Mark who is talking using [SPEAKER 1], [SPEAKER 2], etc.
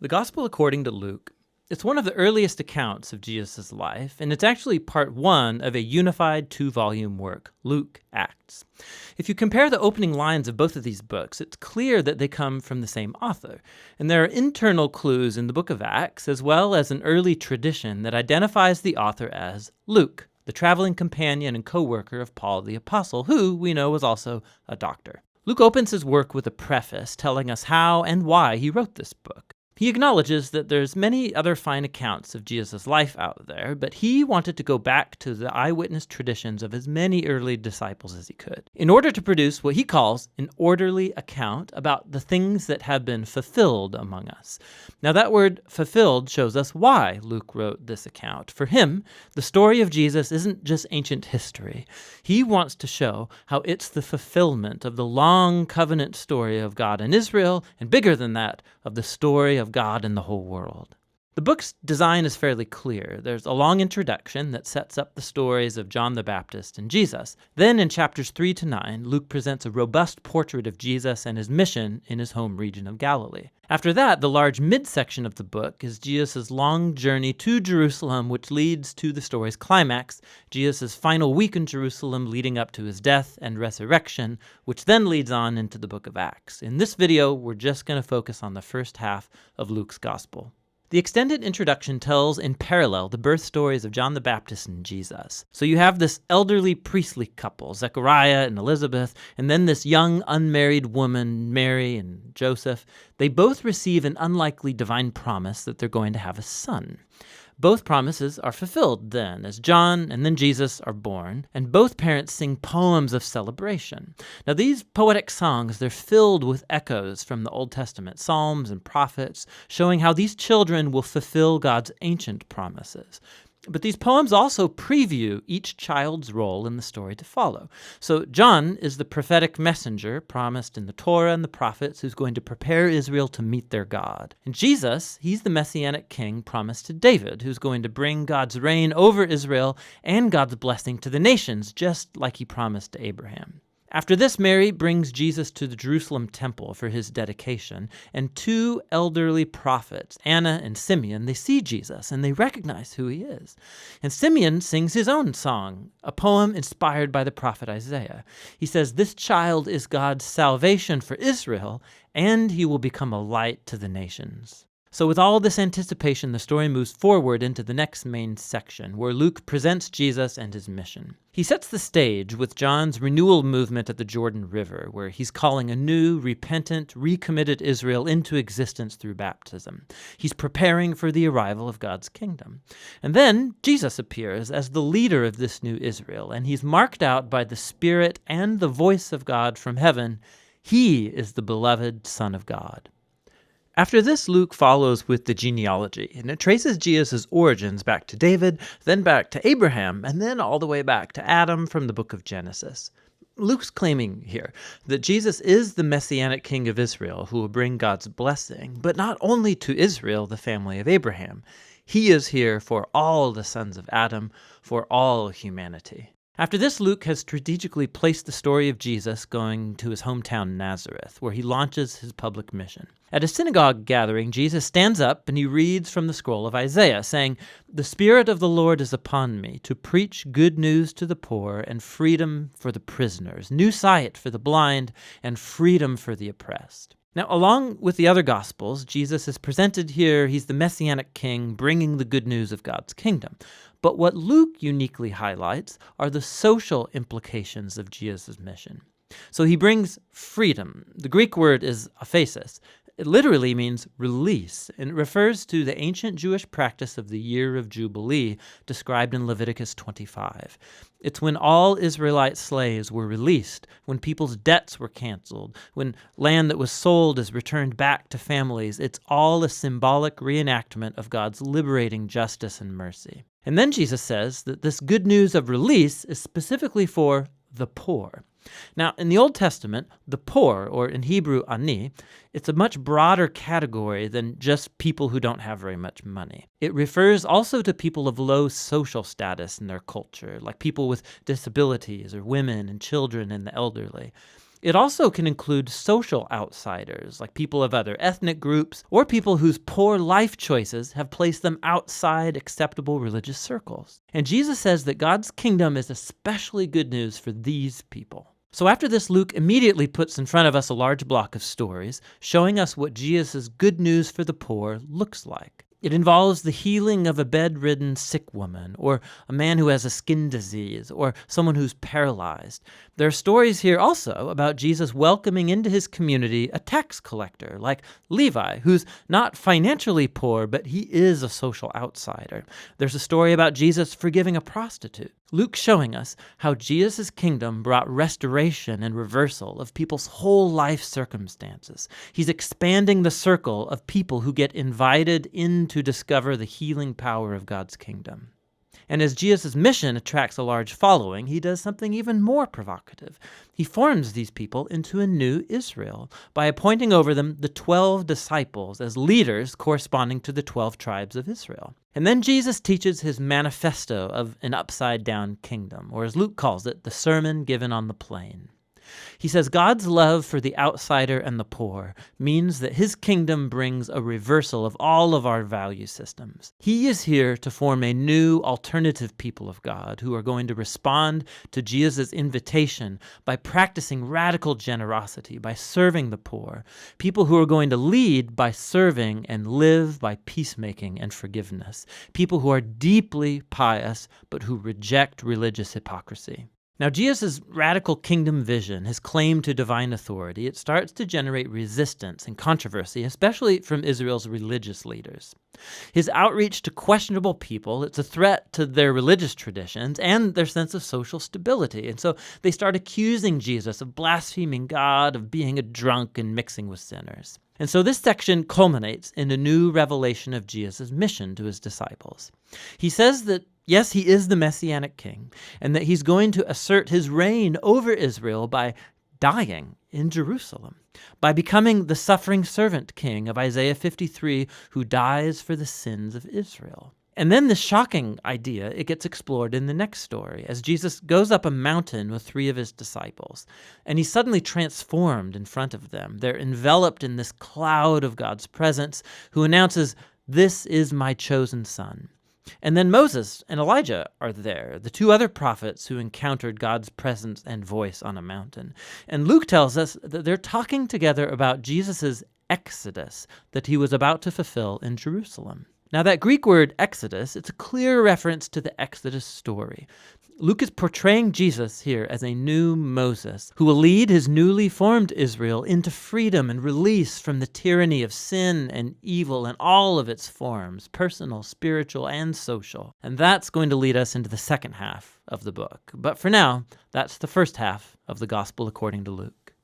[SPEAKER 1] The Gospel according to Luke. It's one of the earliest accounts of Jesus' life, and it's actually part one of a unified two-volume work, Luke Acts. If you compare the opening lines of both of these books, it's clear that they come from the same author, and there are internal clues in the book of Acts, as well as an early tradition that identifies the author as Luke, the traveling companion and co-worker of Paul the Apostle, who we know was also a doctor. Luke opens his work with a preface telling us how and why he wrote this book. He acknowledges that there's many other fine accounts of Jesus' life out there, but he wanted to go back to the eyewitness traditions of as many early disciples as he could, in order to produce what he calls an orderly account about the things that have been fulfilled among us. Now that word fulfilled shows us why Luke wrote this account. For him, the story of Jesus isn't just ancient history. He wants to show how it's the fulfillment of the long covenant story of God and Israel, and bigger than that, of the story of God in the whole world. The book's design is fairly clear. There's a long introduction that sets up the stories of John the Baptist and Jesus. Then in chapters 3 to 9, Luke presents a robust portrait of Jesus and his mission in his home region of Galilee. After that, the large midsection of the book is Jesus' long journey to Jerusalem, which leads to the story's climax, Jesus' final week in Jerusalem leading up to his death and resurrection, which then leads on into the book of Acts. In this video, we're just going to focus on the first half of Luke's gospel. The extended introduction tells in parallel the birth stories of John the Baptist and Jesus. So you have this elderly priestly couple, Zechariah and Elizabeth, and then this young unmarried woman, Mary and Joseph. They both receive an unlikely divine promise that they're going to have a son. Both promises are fulfilled then, as John and then Jesus are born, and both parents sing poems of celebration. Now these poetic songs, they're filled with echoes from the Old Testament, Psalms and prophets, showing how these children will fulfill God's ancient promises. But these poems also preview each child's role in the story to follow. So John is the prophetic messenger promised in the Torah and the prophets who's going to prepare Israel to meet their God. And Jesus, he's the messianic king promised to David, who's going to bring God's reign over Israel and God's blessing to the nations, just like he promised to Abraham. After this, Mary brings Jesus to the Jerusalem temple for his dedication, and two elderly prophets, Anna and Simeon, they see Jesus and they recognize who he is. And Simeon sings his own song, a poem inspired by the prophet Isaiah. He says, "This child is God's salvation for Israel, and he will become a light to the nations." So with all this anticipation, the story moves forward into the next main section, where Luke presents Jesus and his mission. He sets the stage with John's renewal movement at the Jordan River, where he's calling a new, repentant, recommitted Israel into existence through baptism. He's preparing for the arrival of God's kingdom. And then Jesus appears as the leader of this new Israel, and he's marked out by the Spirit and the voice of God from heaven. He is the beloved Son of God. After this, Luke follows with the genealogy, and it traces Jesus' origins back to David, then back to Abraham, and then all the way back to Adam from the book of Genesis. Luke's claiming here that Jesus is the messianic king of Israel who will bring God's blessing, but not only to Israel, the family of Abraham. He is here for all the sons of Adam, for all humanity. After this, Luke has strategically placed the story of Jesus going to his hometown Nazareth, where he launches his public mission. At a synagogue gathering, Jesus stands up and he reads from the scroll of Isaiah, saying, "The Spirit of the Lord is upon me, to preach good news to the poor and freedom for the prisoners, new sight for the blind and freedom for the oppressed." Now, along with the other Gospels, Jesus is presented here. He's the Messianic King bringing the good news of God's kingdom. But what Luke uniquely highlights are the social implications of Jesus' mission. So he brings freedom. The Greek word is aphesis. It literally means release, and it refers to the ancient Jewish practice of the year of Jubilee described in Leviticus 25. It's when all Israelite slaves were released, when people's debts were canceled, when land that was sold is returned back to families. It's all a symbolic reenactment of God's liberating justice and mercy. And then Jesus says that this good news of release is specifically for the poor. Now, in the Old Testament, the poor, or in Hebrew, ani, it's a much broader category than just people who don't have very much money. It refers also to people of low social status in their culture, like people with disabilities or women and children and the elderly. It also can include social outsiders, like people of other ethnic groups, or people whose poor life choices have placed them outside acceptable religious circles. And Jesus says that God's kingdom is especially good news for these people. So after this, Luke immediately puts in front of us a large block of stories, showing us what Jesus' good news for the poor looks like. It involves the healing of a bedridden sick woman, or a man who has a skin disease, or someone who's paralyzed. There are stories here also about Jesus welcoming into his community a tax collector like Levi, who's not financially poor, but he is a social outsider. There's a story about Jesus forgiving a prostitute. Luke's showing us how Jesus' kingdom brought restoration and reversal of people's whole life circumstances. He's expanding the circle of people who get invited in to discover the healing power of God's kingdom. And as Jesus' mission attracts a large following, he does something even more provocative. He forms these people into a new Israel by appointing over them the 12 disciples as leaders corresponding to the 12 tribes of Israel. And then Jesus teaches his manifesto of an upside-down kingdom, or as Luke calls it, the sermon given on the plain. He says God's love for the outsider and the poor means that his kingdom brings a reversal of all of our value systems. He is here to form a new alternative people of God who are going to respond to Jesus' invitation by practicing radical generosity, by serving the poor. People who are going to lead by serving and live by peacemaking and forgiveness. People who are deeply pious but who reject religious hypocrisy. Now, Jesus' radical kingdom vision, his claim to divine authority, it starts to generate resistance and controversy, especially from Israel's religious leaders. His outreach to questionable people, it's a threat to their religious traditions and their sense of social stability. And so they start accusing Jesus of blaspheming God, of being a drunk and mixing with sinners. And so this section culminates in a new revelation of Jesus' mission to his disciples. He says that yes, he is the Messianic king, and that he's going to assert his reign over Israel by dying in Jerusalem, by becoming the suffering servant king of Isaiah 53 who dies for the sins of Israel. And then this shocking idea, it gets explored in the next story as Jesus goes up a mountain with 3 of his disciples, and he's suddenly transformed in front of them. They're enveloped in this cloud of God's presence who announces, "This is my chosen son." And then Moses and Elijah are there, the 2 other prophets who encountered God's presence and voice on a mountain. And Luke tells us that they're talking together about Jesus' exodus that he was about to fulfill in Jerusalem. Now that Greek word exodus, it's a clear reference to the Exodus story. Luke is portraying Jesus here as a new Moses who will lead his newly formed Israel into freedom and release from the tyranny of sin and evil in all of its forms, personal, spiritual, and social. And that's going to lead us into the second half of the book. But for now, that's the first half of the Gospel according to Luke.